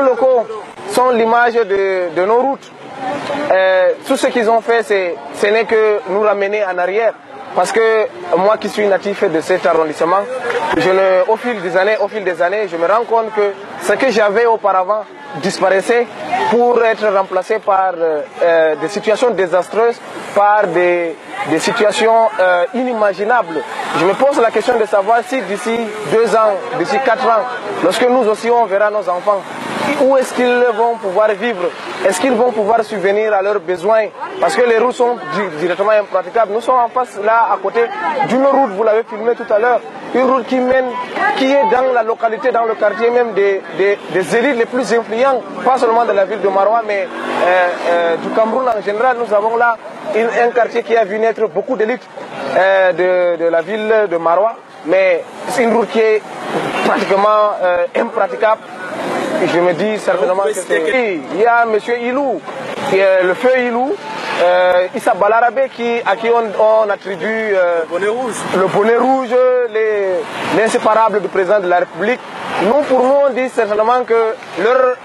locaux sont l'image de nos routes. Tout ce qu'ils ont fait, ce n'est que nous ramener en arrière. Parce que moi qui suis natif de cet arrondissement, au fil des années, je me rends compte que ce que j'avais auparavant disparaissait pour être remplacé par des situations désastreuses, par des situations inimaginables. Je me pose la question de savoir si d'ici 2 ans, d'ici 4 ans, lorsque nous aussi on verra nos enfants, où est-ce qu'ils vont pouvoir vivre? Est-ce qu'ils vont pouvoir subvenir à leurs besoins? Parce que les routes sont directement impraticables. Nous sommes en face, là, à côté d'une route, vous l'avez filmé tout à l'heure, une route qui est dans la localité, dans le quartier même des élites les plus influents, pas seulement de la ville de Maroua, mais du Cameroun en général. Nous avons là un quartier qui a vu naître beaucoup d'élites de la ville de Maroua, mais c'est une route qui est pratiquement impraticable. Je me dis certainement que c'est... Il y a M. Ilou, le feu Ilou, Issa Balarabe à qui on attribue le bonnet rouge, l'inséparable du président de la République. Nous, pour nous, on dit certainement que leur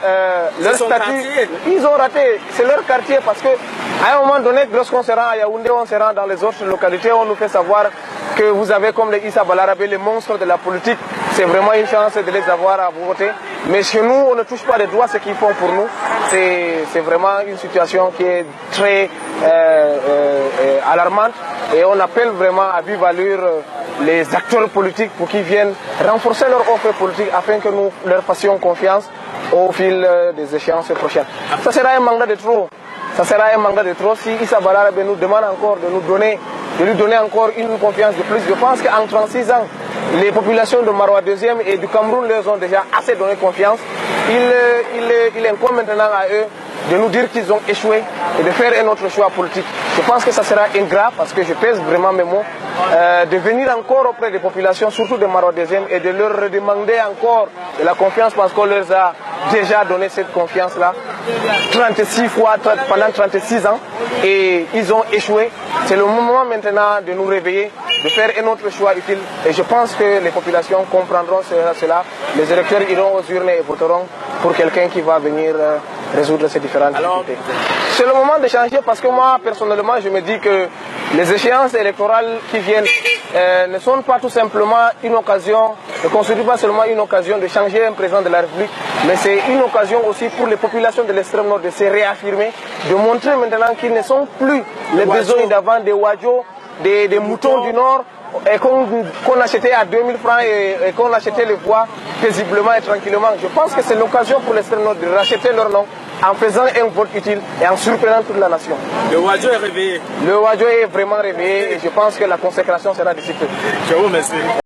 statut, ils ont raté. C'est leur quartier parce que à un moment donné, lorsqu'on se rend à Yaoundé, on se rend dans les autres localités, on nous fait savoir que vous avez comme les Issa Balarabe, les monstres de la politique. C'est vraiment une chance de les avoir à voter. Mais chez nous, on ne touche pas les droits, ce qu'ils font pour nous. C'est vraiment une situation qui est très alarmante. Et on appelle vraiment à vive allure les acteurs politiques pour qu'ils viennent renforcer leur offre politique afin que nous leur fassions confiance au fil des échéances prochaines. Ça sera un mandat de trop. Ça sera un mandat de trop si Issa Balarabe nous demande encore de lui donner encore une confiance de plus. Je pense qu'en 36 ans, les populations de Maroua 2e et du Cameroun leur ont déjà assez donné confiance. Il incombe maintenant à eux de nous dire qu'ils ont échoué et de faire un autre choix politique. Je pense que ça sera ingrat, parce que je pèse vraiment mes mots, de venir encore auprès des populations, surtout de Maroua 2e, et de leur redemander encore de la confiance parce qu'on leur a déjà donné cette confiance-là 36 fois pendant 36 ans et ils ont échoué. C'est le moment maintenant de nous réveiller, de faire un autre choix utile et je pense que les populations comprendront cela. Les électeurs iront aux urnes et voteront pour quelqu'un qui va venir résoudre ces différentes difficultés. C'est le moment de changer parce que moi personnellement je me dis que les échéances électorales qui viennent ne sont pas tout simplement une occasion, ne constituent pas seulement une occasion de changer un président de la République, mais c'est une occasion aussi pour les populations de l'extrême nord de se réaffirmer, de montrer maintenant qu'ils ne sont plus les besoins d'avant des Wadjo, des moutons du nord, et qu'on achetait à 2000 francs et qu'on achetait les voix paisiblement et tranquillement. Je pense que c'est l'occasion pour l'extrême nord de racheter leur nom en faisant un vote utile et en surprenant toute la nation. Le Wadjo est réveillé. Le Wadjo est vraiment réveillé et je pense que la consécration sera d'ici peu. Je vous remercie.